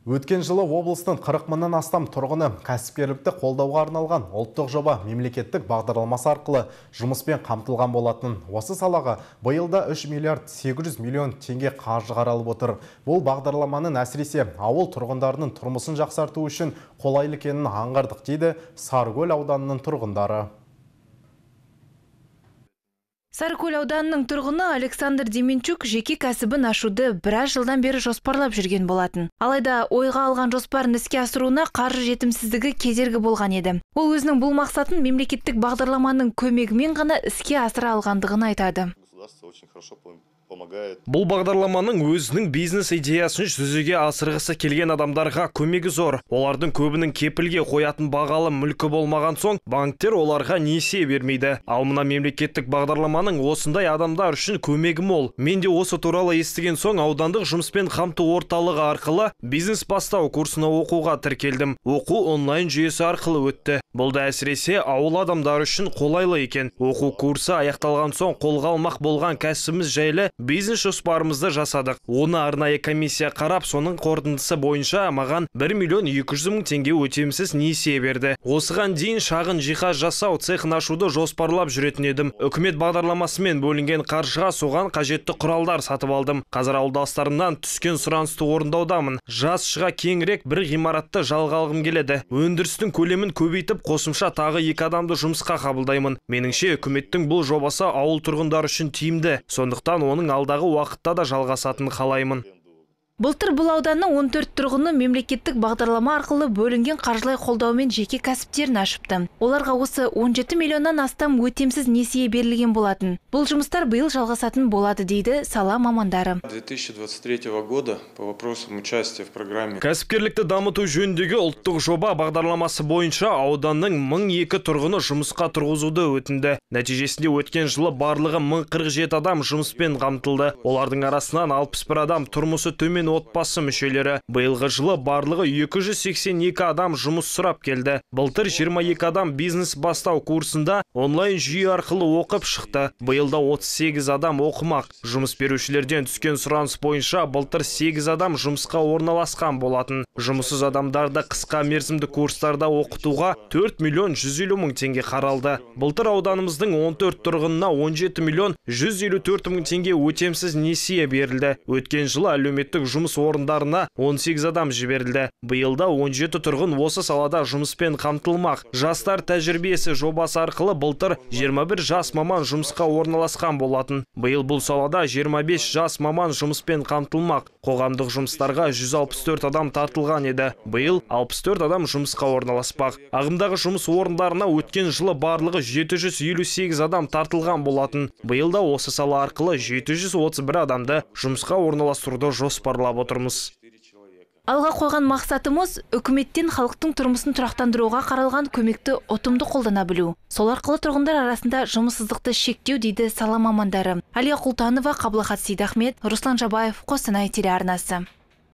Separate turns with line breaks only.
Өткен жылы облыстың 40 мыңнан астам тұрғыны кәсіпкерлікті қолдауға арналған ұлттық жоба мемлекеттік бағдарламасы арқылы жұмыспен қамтылған болатын. Осы салаға биылда 3 миллиард 800 миллион теңге қаржы қаралып отыр. Бұл бағдарламаның әсіресе ауыл тұрғындарының тұрмысын жақсарту үшін қолайлы екенін аңғардық дейді Сарыкөл ауданының тұрғындары.
Сарыкөл ауданының тұрғыны Александр Деменчук жеке кәсібін ашуды біраз жылдан бері жоспарлап жүрген болатын. Алайда ойға алған жоспарын іске асыруына қаржы жетімсіздігі кедергі болған еді. Ол өзінің бұл мақсатын мемлекеттік бағдарламаның көмегімен ғана іске асыра алғандығын айтады.
Бұл бағдарламаның өзінің бизнес идеясын жүзеге асырғысы келген адамдарға көмегі зор. Олардың көбінің кепілге қоятын бағалы мүлкі болмаған соң, банктер оларға несие бермейді. Ал мына мемлекеттік бағдарламаның осындай адамдар үшін көмегі мол. Мен де осы туралы естіген соң аудандық жұмыспен қамту орталығы арқылы бизнес бастау курсына оқуға тіркелдім. Оқу онлайн жүйесі арқылы өтті. Бұл да әсіресе ауыл адамдар үшін қолайлы екен. Оқу курсы аяқталған соң қолға алмақ болған кәсібіміз жайлы бизнес жоспарымызды жасадық. Оны арнайы комиссия қарап, соның қорытындысы бойынша маған 1 миллион 200 мың теңге өтемсіз несие берді. Осыған дейін шағын жиһаз жасау цехын ашуды жоспарлап жүретін едім. Үкімет бағдарламасымен бөлінген қаржыға соған қажетті құралдар сатып алдым. Қазір ауылдастарымнан түскен сұранысты орындаудамын. Жаз шыға кеңірек бір ғимаратты жалға алғым келеді. Өндірістің көлемін көбейтіп, қосымша тағы 2 адамды жұмысқа қабылдаймын. Меніңше үкіметтің бұл жобасы ауыл тұрғындары үшін тиімді. Сондықтан оның алдағы уақытта да жалғасатын қалаймын.
Былтыр бұл ауданның 14 тұрғыны мемлекеттік бағдарлама арқылы бөлінген қаржылай қолдаумен жеке кәсіптерін ашыпты. Оларға осы 17 миллионнан астам өтемсіз несие берілген болатын. Бұл жұмыстар биыл жалғасатын болады дейді сала мамандары.
2023 года по вопросам участия в программе
Кәсіпкерлікті дамыту жөніндегі ұлттық жоба бағдарламасы бойынша ауданның 1002 тұрғыны жұмысқа тұрғызуды өтінді. Нәтижесінде өткен жылы барлығы 1047 адам жұмыспен қамтылды. Олардың арасынан 61 адам тұрмысы төмен отбасы мүшелері. Биылғы жылы барлығы 282 адам жұмыс сұрап келді. Былтыр 22 адам бизнес бастау курсында онлайн жүйе арқылы оқып шықты. Биылда 38 адам оқымақ. Жұмыс берушілерден түскен сұраныс бойынша былтыр 8 адам жұмысқа орналасқан болатын. Жұмыссыз адамдарды қысқа мерзімді курстарда оқытуға 4 миллион 150 мың теңге қаралды. Былтыр ауданымыздың 14 тұрғынына 17 миллион 154 мың теңге өтемсіз несие берілді. Өткен жылы әлеуметтік жұмыс орындарына 18 адам жіберілді. Биылда 17 тұрғын осы салада жұмыспен қамтылмақ. Жастар тәжірибесі жобасы арқылы былтыр 21 жас маман жұмысқа орналасқан болатын. Биыл бұл салада 25 жас маман жұмыспен қамтылмақ. Қоғамдық жұмыстарға 164 адам тартылған еді. Биыл 64 адам жұмысқа орналаспақ. Ағымдағы жұмыс орындарына өткен жылы барлығы 758 адам тартылған болатын. Биылда осы сала арқылы 731 адамды жұмысқа орналастыруды жоспарлап отырмыз.
Алға қойған мақсатымыз үкіметтен халықтың тұрмысын тұрақтандыруға қаралған көмекті ұтымды қолдана білу. Сол арқылы тұрғындар арасында жұмыссыздықты шектеу дейді сала мамандары. Алия Құлтанова, Қаблахат Сейдахмет, Руслан Жабаев, Қостанай телеарнасы.